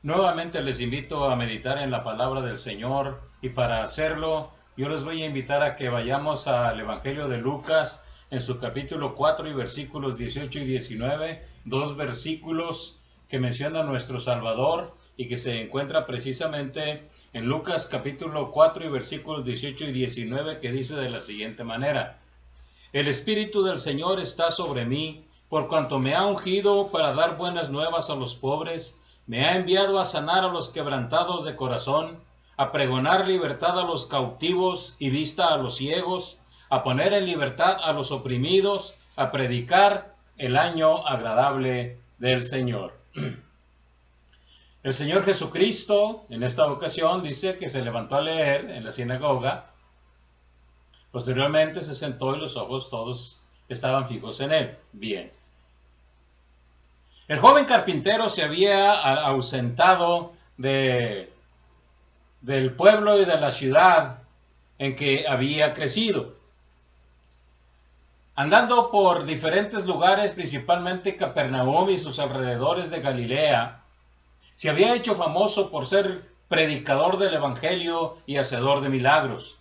Nuevamente les invito a meditar en la palabra del Señor y para hacerlo yo les voy a invitar a que vayamos al Evangelio de Lucas en su capítulo 4 y versículos 18 y 19, dos versículos que menciona nuestro Salvador y que se encuentra precisamente en Lucas capítulo 4 y versículos 18 y 19, que dice de la siguiente manera: El Espíritu del Señor está sobre mí, por cuanto me ha ungido para dar buenas nuevas a los pobres, me ha enviado a sanar a los quebrantados de corazón, a pregonar libertad a los cautivos y vista a los ciegos, a poner en libertad a los oprimidos, a predicar el año agradable del Señor. El Señor Jesucristo en esta ocasión dice que se levantó a leer en la sinagoga. Posteriormente se sentó y los ojos todos estaban fijos en él. Bien. El joven carpintero se había ausentado del pueblo y de la ciudad en que había crecido. Andando por diferentes lugares, principalmente Capernaum y sus alrededores de Galilea, se había hecho famoso por ser predicador del evangelio y hacedor de milagros.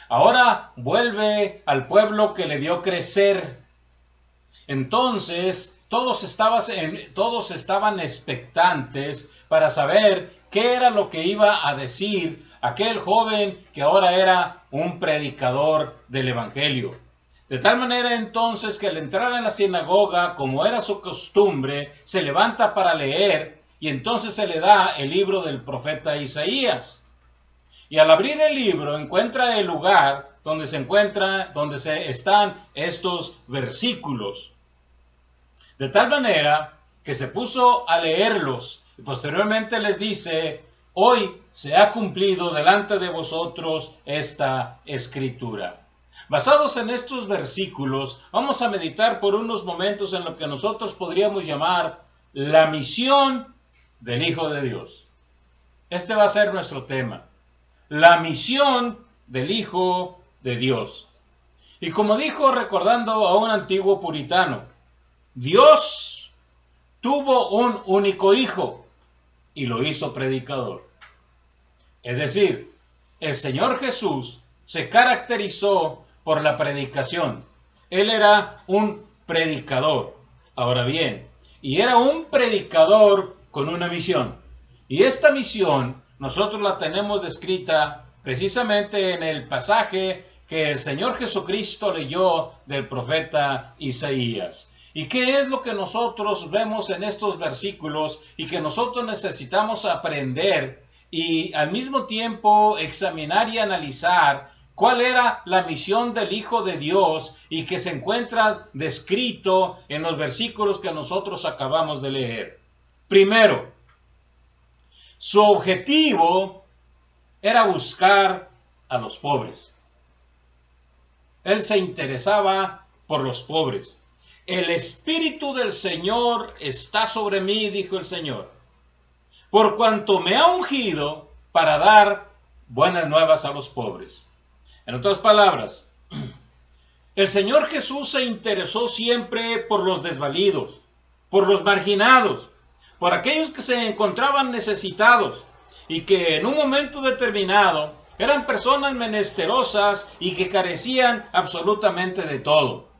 Ahora vuelve al pueblo que le vio crecer. Entonces todos estaban expectantes para saber qué era lo que iba a decir aquel joven que ahora era un predicador del evangelio. De tal manera entonces que al entrar en la sinagoga, como era su costumbre, se levanta para leer y entonces se le da el libro del profeta Isaías. Y al abrir el libro encuentra el lugar donde están estos versículos. De tal manera que se puso a leerlos y posteriormente les dice: hoy se ha cumplido delante de vosotros esta escritura. Basados en estos versículos, vamos a meditar por unos momentos en lo que nosotros podríamos llamar la misión del Hijo de Dios. Este va a ser nuestro tema. La misión del Hijo de Dios. Y como dijo, recordando a un antiguo puritano, Dios tuvo un único hijo y lo hizo predicador. Es decir, el Señor Jesús se caracterizó por la predicación. Él era un predicador. Ahora bien, y era un predicador con una misión. Y esta misión nosotros la tenemos descrita precisamente en el pasaje que el Señor Jesucristo leyó del profeta Isaías. ¿Y qué es lo que nosotros vemos en estos versículos y que nosotros necesitamos aprender y al mismo tiempo examinar y analizar cuál era la misión del Hijo de Dios y que se encuentra descrito en los versículos que nosotros acabamos de leer? Primero, su objetivo era buscar a los pobres. Él se interesaba por los pobres. El Espíritu del Señor está sobre mí, dijo el Señor, por cuanto me ha ungido para dar buenas nuevas a los pobres. En otras palabras, el Señor Jesús se interesó siempre por los desvalidos, por los marginados, por aquellos que se encontraban necesitados y que en un momento determinado eran personas menesterosas y que carecían absolutamente de todo.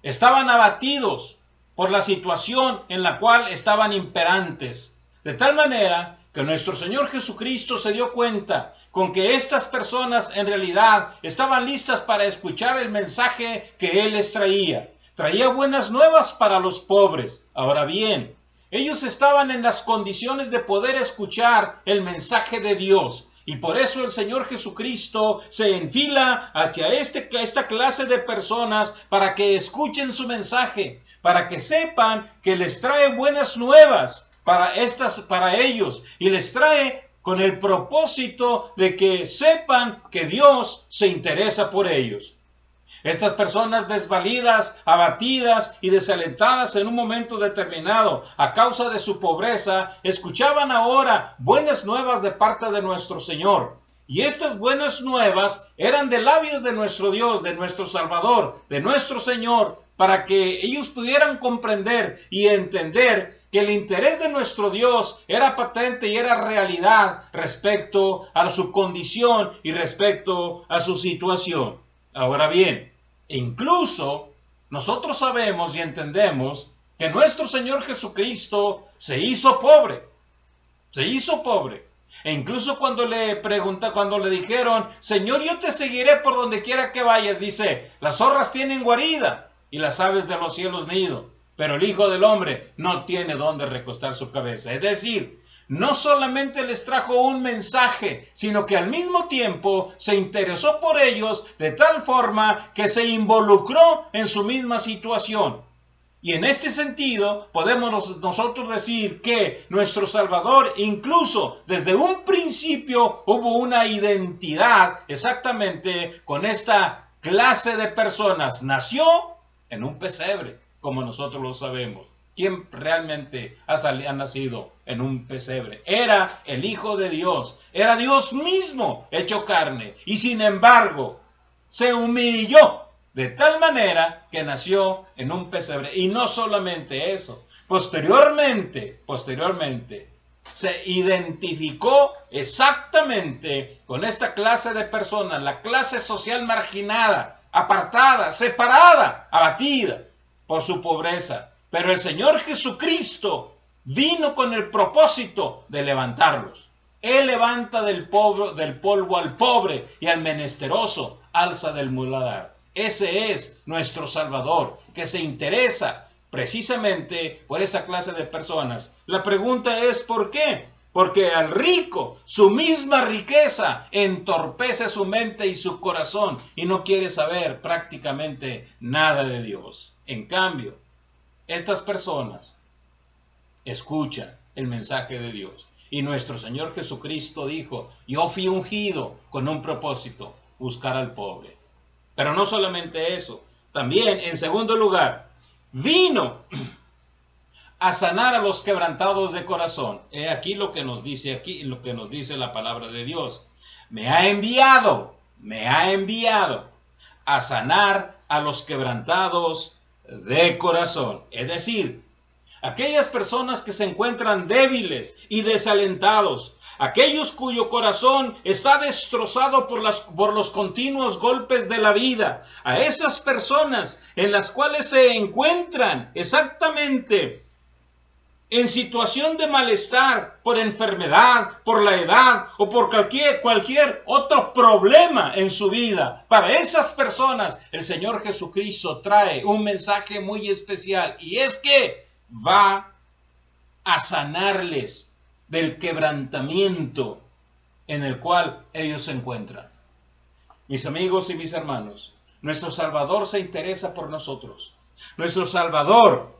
Estaban abatidos por la situación en la cual estaban imperantes, de tal manera que nuestro Señor Jesucristo se dio cuenta con que estas personas en realidad estaban listas para escuchar el mensaje que Él les traía. Traía buenas nuevas para los pobres. Ahora bien, ellos estaban en las condiciones de poder escuchar el mensaje de Dios. Y por eso el Señor Jesucristo se enfila hacia esta clase de personas para que escuchen su mensaje, para que sepan que les trae buenas nuevas para ellos y les trae con el propósito de que sepan que Dios se interesa por ellos. Estas personas desvalidas, abatidas y desalentadas en un momento determinado a causa de su pobreza, escuchaban ahora buenas nuevas de parte de nuestro Señor. Y estas buenas nuevas eran de labios de nuestro Dios, de nuestro Salvador, de nuestro Señor, para que ellos pudieran comprender y entender que el interés de nuestro Dios era patente y era realidad respecto a su condición y respecto a su situación. Ahora bien, incluso nosotros sabemos y entendemos que nuestro Señor Jesucristo se hizo pobre. Se hizo pobre. E incluso cuando le dijeron, Señor, yo te seguiré por donde quiera que vayas, dice, las zorras tienen guarida y las aves de los cielos nido, pero el Hijo del Hombre no tiene dónde recostar su cabeza. Es decir, no solamente les trajo un mensaje, sino que al mismo tiempo se interesó por ellos de tal forma que se involucró en su misma situación. Y en este sentido podemos nosotros decir que nuestro Salvador, incluso desde un principio, hubo una identidad exactamente con esta clase de personas. Nació en un pesebre, como nosotros lo sabemos. ¿Quién realmente ha nacido en un pesebre? Era el Hijo de Dios, era Dios mismo hecho carne, y sin embargo se humilló de tal manera que nació en un pesebre. Y no solamente eso, posteriormente, se identificó exactamente con esta clase de personas, la clase social marginada, apartada, separada, abatida por su pobreza. Pero el Señor Jesucristo vino con el propósito de levantarlos. Él levanta del polvo al pobre y al menesteroso alza del muladar. Ese es nuestro Salvador, que se interesa precisamente por esa clase de personas. La pregunta es ¿por qué? Porque al rico su misma riqueza entorpece su mente y su corazón y no quiere saber prácticamente nada de Dios. En cambio, estas personas escuchan el mensaje de Dios. Y nuestro Señor Jesucristo dijo, yo fui ungido con un propósito, buscar al pobre. Pero no solamente eso, también en segundo lugar, vino a sanar a los quebrantados de corazón. He aquí lo que nos dice la palabra de Dios. Me ha enviado a sanar a los quebrantados de corazón. Es decir, aquellas personas que se encuentran débiles y desalentados, aquellos cuyo corazón está destrozado por los continuos golpes de la vida, a esas personas en las cuales se encuentran exactamente en situación de malestar por enfermedad, por la edad o por cualquier otro problema en su vida. Para esas personas el Señor Jesucristo trae un mensaje muy especial y es que va a sanarles del quebrantamiento en el cual ellos se encuentran. Mis amigos y mis hermanos, nuestro Salvador se interesa por nosotros. Nuestro Salvador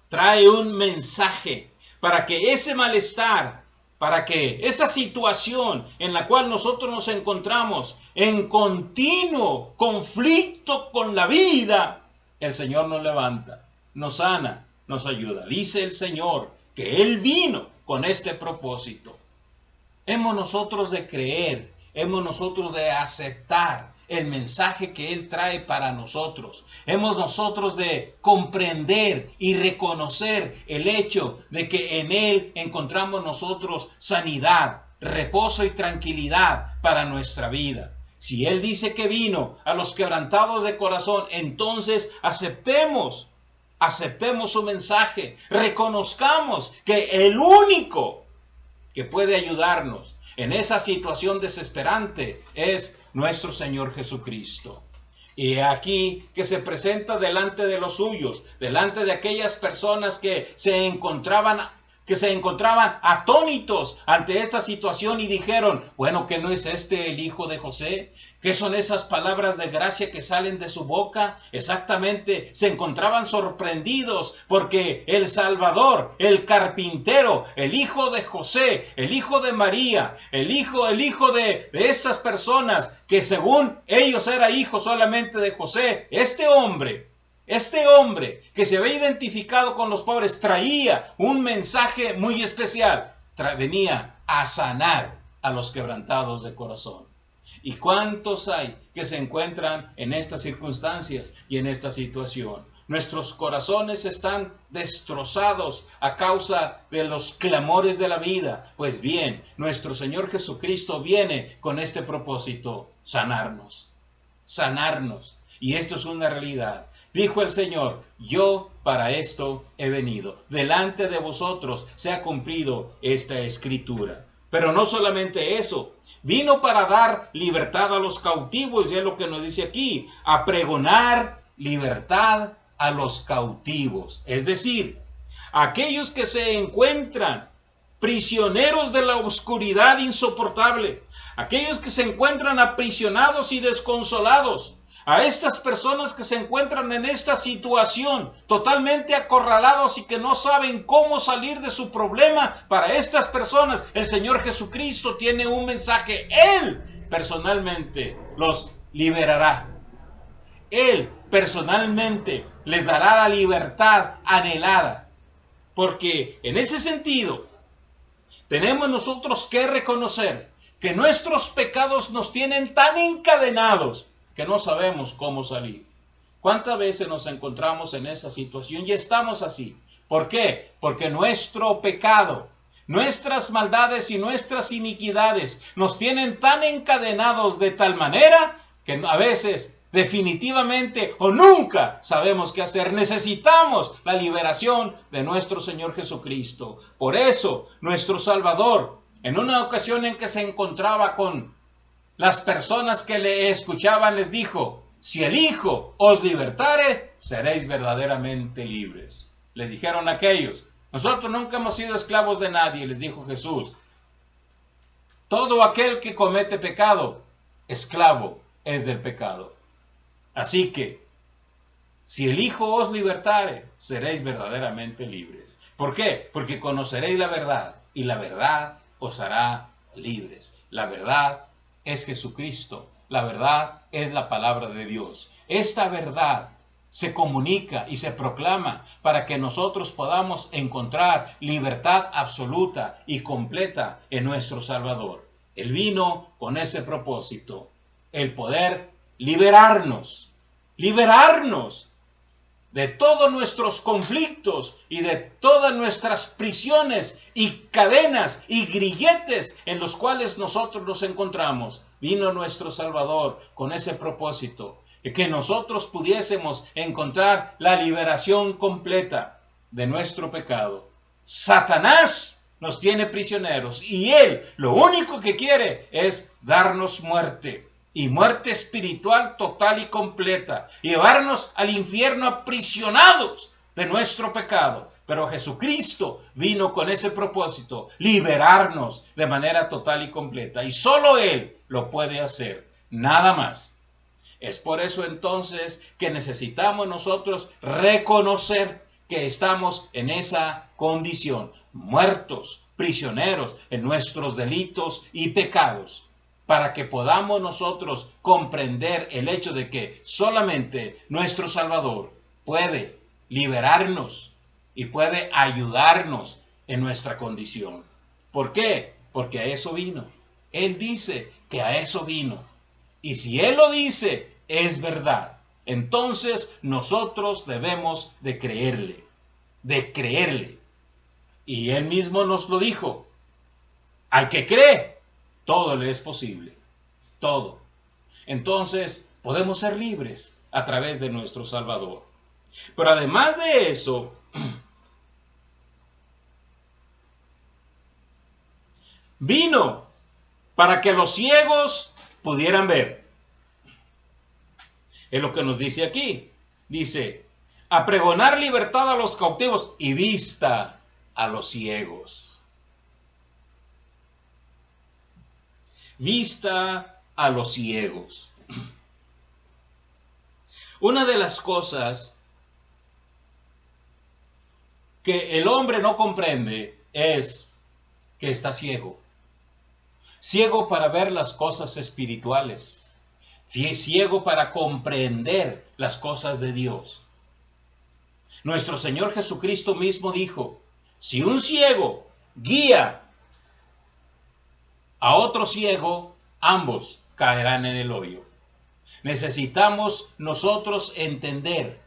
trae un mensaje para que ese malestar, para que esa situación en la cual nosotros nos encontramos en continuo conflicto con la vida, el Señor nos levanta, nos sana, nos ayuda. Dice el Señor que Él vino con este propósito. Hemos nosotros de creer, hemos nosotros de aceptar el mensaje que Él trae para nosotros. Hemos nosotros de comprender y reconocer el hecho de que en Él encontramos nosotros sanidad, reposo y tranquilidad para nuestra vida. Si Él dice que vino a los quebrantados de corazón, entonces aceptemos su mensaje, reconozcamos que el único que puede ayudarnos en esa situación desesperante es nuestro Señor Jesucristo. Y aquí que se presenta delante de los suyos, delante de aquellas personas que se encontraban atónitos ante esta situación y dijeron, bueno, ¿que no es este el hijo de José? ¿Qué son esas palabras de gracia que salen de su boca? Exactamente, se encontraban sorprendidos porque el Salvador, el carpintero, el hijo de José, el hijo de María, el hijo de estas personas que según ellos era hijo solamente de José, este hombre que se había identificado con los pobres traía un mensaje muy especial. Venía a sanar a los quebrantados de corazón. ¿Y cuántos hay que se encuentran en estas circunstancias y en esta situación? Nuestros corazones están destrozados a causa de los clamores de la vida. Pues bien, nuestro Señor Jesucristo viene con este propósito: sanarnos. Sanarnos. Y esto es una realidad. Dijo el Señor: yo para esto he venido. Delante de vosotros se ha cumplido esta escritura. Pero no solamente eso. Vino para dar libertad a los cautivos, y es lo que nos dice aquí: a pregonar libertad a los cautivos. Es decir, aquellos que se encuentran prisioneros de la oscuridad insoportable, aquellos que se encuentran aprisionados y desconsolados, a estas personas que se encuentran en esta situación totalmente acorralados y que no saben cómo salir de su problema. Para estas personas el Señor Jesucristo tiene un mensaje. Él personalmente los liberará. Él personalmente les dará la libertad anhelada. Porque en ese sentido tenemos nosotros que reconocer que nuestros pecados nos tienen tan encadenados que no sabemos cómo salir. ¿Cuántas veces nos encontramos en esa situación y estamos así? ¿Por qué? Porque nuestro pecado, nuestras maldades y nuestras iniquidades nos tienen tan encadenados de tal manera que a veces definitivamente o nunca sabemos qué hacer. Necesitamos la liberación de nuestro Señor Jesucristo. Por eso nuestro Salvador, en una ocasión en que se encontraba con las personas que le escuchaban, les dijo: si el Hijo os libertare, seréis verdaderamente libres. Le dijeron aquellos: nosotros nunca hemos sido esclavos de nadie. Les dijo Jesús: todo aquel que comete pecado, esclavo es del pecado. Así que, si el Hijo os libertare, seréis verdaderamente libres. ¿Por qué? Porque conoceréis la verdad, y la verdad os hará libres. La verdad es Jesucristo. La verdad es la palabra de Dios. Esta verdad se comunica y se proclama para que nosotros podamos encontrar libertad absoluta y completa en nuestro Salvador. Él vino con ese propósito: el poder liberarnos de todos nuestros conflictos y de todas nuestras prisiones y cadenas y grilletes en los cuales nosotros nos encontramos. Vino nuestro Salvador con ese propósito, de que nosotros pudiésemos encontrar la liberación completa de nuestro pecado. Satanás nos tiene prisioneros y él lo único que quiere es darnos muerte. Y muerte espiritual total y completa, y llevarnos al infierno aprisionados de nuestro pecado. Pero Jesucristo vino con ese propósito: liberarnos de manera total y completa. Y solo Él lo puede hacer, nada más. Es por eso entonces que necesitamos nosotros reconocer que estamos en esa condición, muertos, prisioneros en nuestros delitos y pecados, para que podamos nosotros comprender el hecho de que solamente nuestro Salvador puede liberarnos y puede ayudarnos en nuestra condición. ¿Por qué? Porque a eso vino. Él dice que a eso vino. Y si Él lo dice, es verdad. Entonces nosotros debemos de creerle. Y Él mismo nos lo dijo: al que cree, todo le es posible, todo. Entonces podemos ser libres a través de nuestro Salvador. Pero además de eso, vino para que los ciegos pudieran ver. Es lo que nos dice aquí. Dice: a pregonar libertad a los cautivos y vista a los ciegos. Vista a los ciegos. Una de las cosas que el hombre no comprende es que está ciego. Ciego para ver las cosas espirituales. Ciego para comprender las cosas de Dios. Nuestro Señor Jesucristo mismo dijo: si un ciego guía a otro ciego, ambos caerán en el hoyo. Necesitamos nosotros entender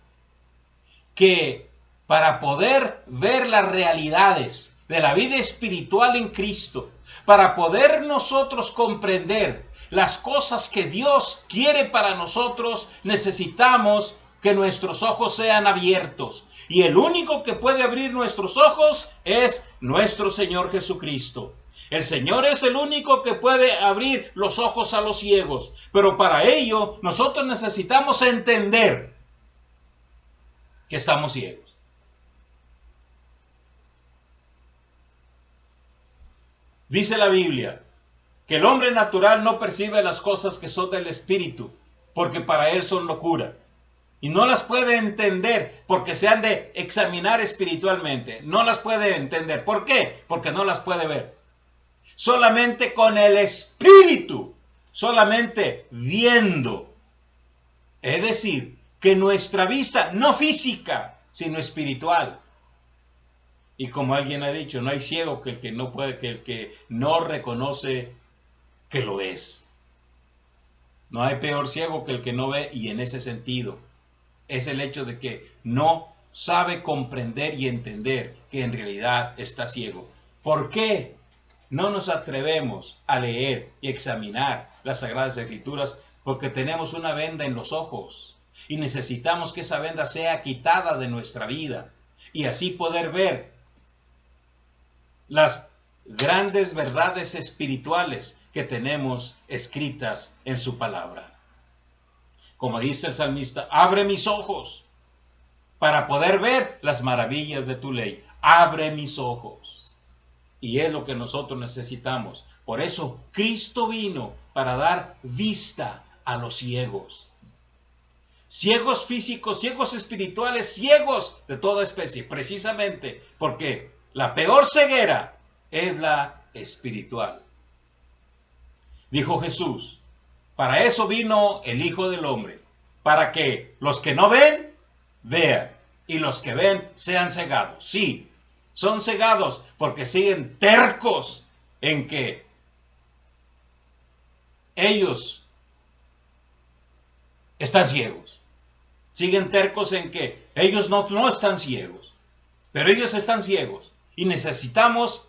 que para poder ver las realidades de la vida espiritual en Cristo, para poder nosotros comprender las cosas que Dios quiere para nosotros, necesitamos que nuestros ojos sean abiertos. Y el único que puede abrir nuestros ojos es nuestro Señor Jesucristo. El Señor es el único que puede abrir los ojos a los ciegos. Pero para ello nosotros necesitamos entender que estamos ciegos. Dice la Biblia que el hombre natural no percibe las cosas que son del Espíritu, porque para él son locura. Y no las puede entender porque se han de examinar espiritualmente. No las puede entender. ¿Por qué? Porque no las puede ver. Solamente con el Espíritu, solamente viendo. Es decir, que nuestra vista, no física, sino espiritual. Y como alguien ha dicho, no hay ciego que el que no puede, que el que no reconoce que lo es. No hay peor ciego que el que no ve, y en ese sentido es el hecho de que no sabe comprender y entender que en realidad está ciego. ¿Por qué no nos atrevemos a leer y examinar las Sagradas Escrituras? Porque tenemos una venda en los ojos y necesitamos que esa venda sea quitada de nuestra vida y así poder ver las grandes verdades espirituales que tenemos escritas en su palabra. Como dice el salmista, abre mis ojos para poder ver las maravillas de tu ley. Abre mis ojos. Y es lo que nosotros necesitamos. Por eso Cristo vino para dar vista a los ciegos. Ciegos físicos, ciegos espirituales, ciegos de toda especie. Precisamente porque la peor ceguera es la espiritual. Dijo Jesús, para eso vino el Hijo del Hombre, para que los que no ven, vean, y los que ven sean cegados. Sí, son cegados porque siguen tercos en que ellos están ciegos. Siguen tercos en que ellos no están ciegos, pero ellos están ciegos. Y necesitamos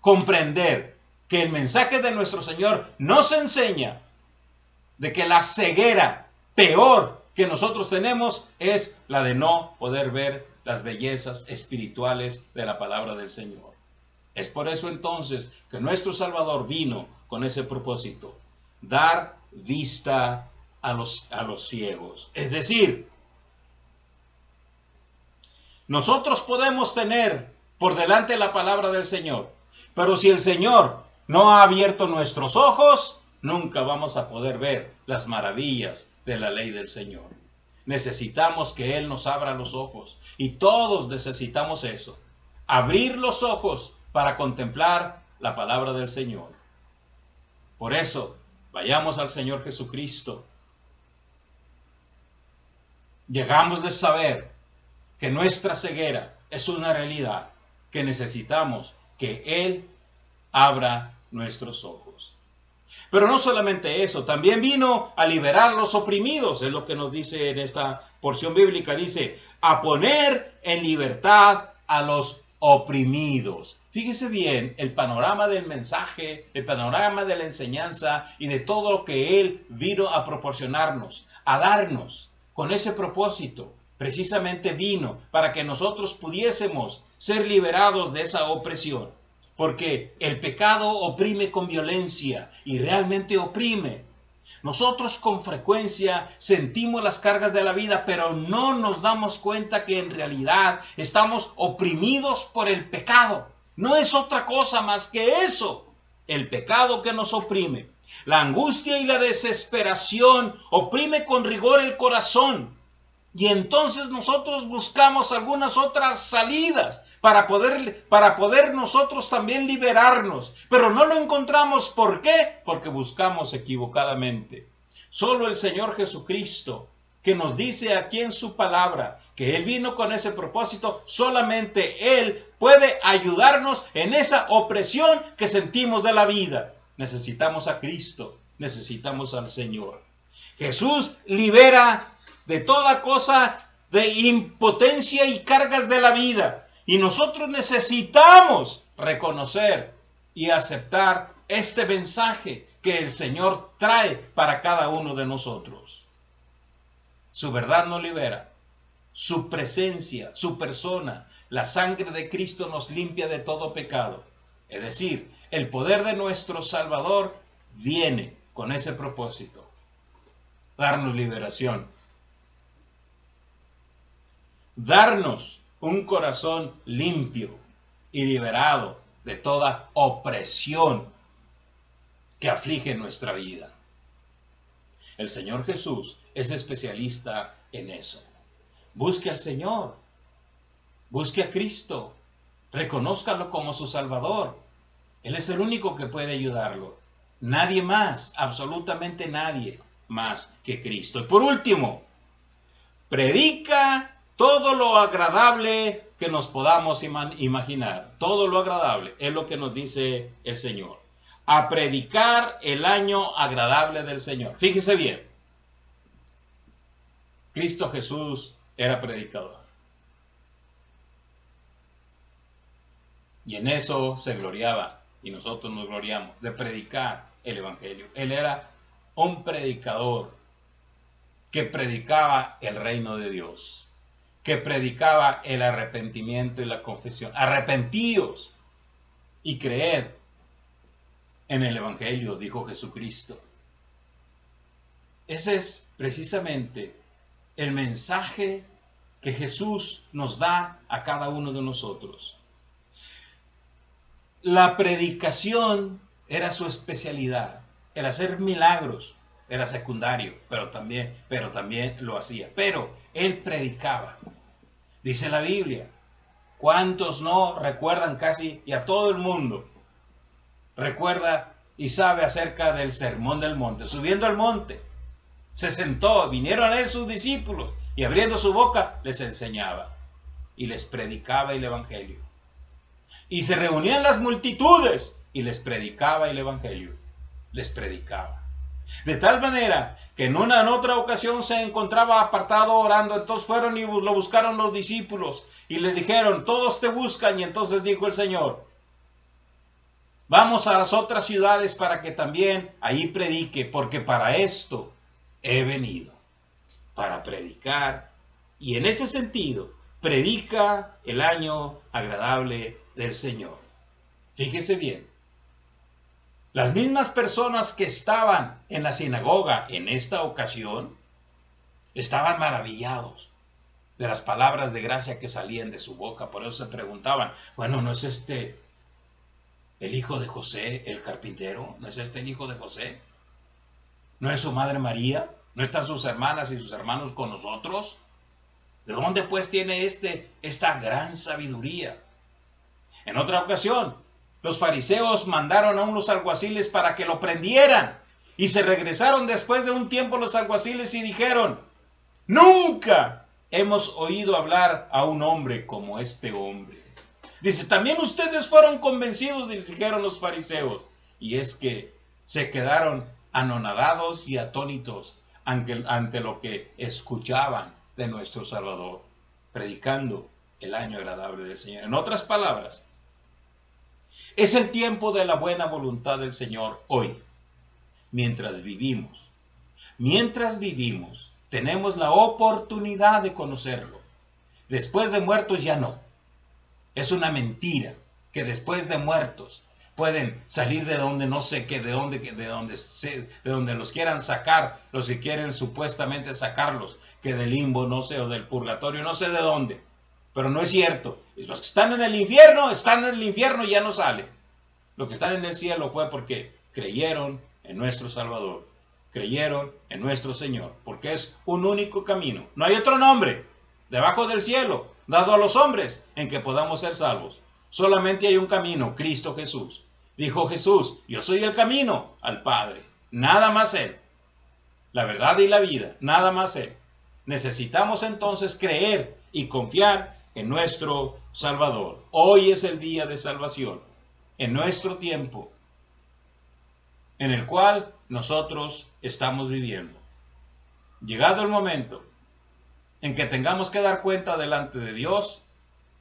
comprender que el mensaje de nuestro Señor nos enseña de que la ceguera peor que nosotros tenemos es la de no poder ver las bellezas espirituales de la palabra del Señor. Es por eso entonces que nuestro Salvador vino con ese propósito, dar vista a los ciegos. Es decir, nosotros podemos tener por delante la palabra del Señor, pero si el Señor no ha abierto nuestros ojos, nunca vamos a poder ver las maravillas de la ley del Señor. Necesitamos que Él nos abra los ojos y todos necesitamos eso, abrir los ojos para contemplar la palabra del Señor. Por eso, vayamos al Señor Jesucristo. Llegamos de saber que nuestra ceguera es una realidad, que necesitamos que Él abra nuestros ojos. Pero no solamente eso, también vino a liberar a los oprimidos, es lo que nos dice en esta porción bíblica, dice, a poner en libertad a los oprimidos. Fíjese bien el panorama del mensaje, el panorama de la enseñanza y de todo lo que Él vino a proporcionarnos, a darnos con ese propósito. Precisamente vino para que nosotros pudiésemos ser liberados de esa opresión. Porque el pecado oprime con violencia y realmente oprime. Nosotros con frecuencia sentimos las cargas de la vida, pero no nos damos cuenta que en realidad estamos oprimidos por el pecado. No es otra cosa más que eso, el pecado que nos oprime. La angustia y la desesperación oprime con rigor el corazón. Y entonces nosotros buscamos algunas otras salidas para poder nosotros también liberarnos. Pero no lo encontramos. ¿Por qué? Porque buscamos equivocadamente. Solo el Señor Jesucristo, que nos dice aquí en su palabra que Él vino con ese propósito, solamente Él puede ayudarnos en esa opresión que sentimos de la vida. Necesitamos a Cristo, necesitamos al Señor. Jesús libera de toda cosa de impotencia y cargas de la vida. Y nosotros necesitamos reconocer y aceptar este mensaje que el Señor trae para cada uno de nosotros. Su verdad nos libera. Su presencia, su persona, la sangre de Cristo nos limpia de todo pecado. Es decir, el poder de nuestro Salvador viene con ese propósito: darnos liberación, darnos un corazón limpio y liberado de toda opresión que aflige nuestra vida. El Señor Jesús es especialista en eso. Busque al Señor, busque a Cristo, reconózcalo como su Salvador. Él es el único que puede ayudarlo. Nadie más, absolutamente nadie más que Cristo. Y por último, predica todo lo agradable que nos podamos imaginar. Todo lo agradable es lo que nos dice el Señor. A predicar el año agradable del Señor. Fíjese bien, Cristo Jesús era predicador. Y en eso se gloriaba, y nosotros nos gloriamos, de predicar el Evangelio. Él era un predicador que predicaba el reino de Dios, que predicaba el arrepentimiento y la confesión. Arrepentíos y creed en el Evangelio, dijo Jesucristo. Ese es precisamente el mensaje que Jesús nos da a cada uno de nosotros. La predicación era su especialidad. El hacer milagros era secundario, pero también lo hacía. Pero él predicaba. Dice la Biblia, ¿cuántos no recuerdan casi, y a todo el mundo recuerda y sabe acerca del sermón del monte? Subiendo al monte, se sentó, vinieron a él sus discípulos, y abriendo su boca les enseñaba y les predicaba el Evangelio. Y se reunían las multitudes y les predicaba el Evangelio. Les predicaba. De tal manera que en otra ocasión se encontraba apartado orando. Entonces fueron y lo buscaron los discípulos y le dijeron, todos te buscan. Y entonces dijo el Señor, vamos a las otras ciudades para que también ahí predique, porque para esto he venido, para predicar. Y en ese sentido, predica el año agradable del Señor. Fíjese bien, las mismas personas que estaban en la sinagoga en esta ocasión estaban maravillados de las palabras de gracia que salían de su boca. Por eso se preguntaban, bueno, ¿no es este el hijo de José, el carpintero? ¿No es este el hijo de José? ¿No es su madre María? ¿No están sus hermanas y sus hermanos con nosotros? ¿De dónde pues tiene esta gran sabiduría? En otra ocasión, los fariseos mandaron a unos alguaciles para que lo prendieran. Y se regresaron después de un tiempo los alguaciles y dijeron, nunca hemos oído hablar a un hombre como este hombre. Dice, también ustedes fueron convencidos, dijeron los fariseos. Y es que se quedaron anonadados y atónitos ante lo que escuchaban de nuestro Salvador, predicando el año agradable del Señor. En otras palabras, es el tiempo de la buena voluntad del Señor hoy, mientras vivimos. Mientras vivimos, tenemos la oportunidad de conocerlo. Después de muertos ya no. Es una mentira que después de muertos pueden salir de donde no sé qué, de donde los quieran sacar, los que quieren supuestamente sacarlos, que del limbo, no sé, o del purgatorio, no sé de dónde. Pero no es cierto. Los que están en el infierno y ya no salen. Los que están en el cielo fue porque creyeron en nuestro Salvador, creyeron en nuestro Señor, porque es un único camino. No hay otro nombre debajo del cielo dado a los hombres en que podamos ser salvos. Solamente hay un camino, Cristo Jesús. Dijo Jesús, yo soy el camino al Padre, nada más Él. La verdad y la vida, nada más Él. Necesitamos entonces creer y confiar en nuestro Salvador. Hoy es el día de salvación, en nuestro tiempo, en el cual nosotros estamos viviendo. Llegado el momento, en que tengamos que dar cuenta delante de Dios,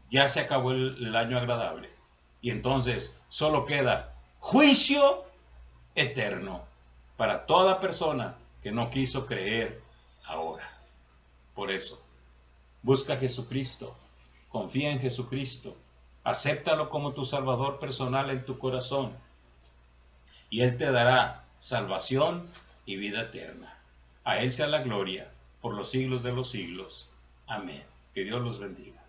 ya se acabó el año agradable. Y entonces solo queda juicio eterno para toda persona que no quiso creer ahora. Por eso, busca a Jesucristo, confía en Jesucristo, acéptalo como tu Salvador personal en tu corazón, y Él te dará salvación y vida eterna. A Él sea la gloria por los siglos de los siglos. Amén. Que Dios los bendiga.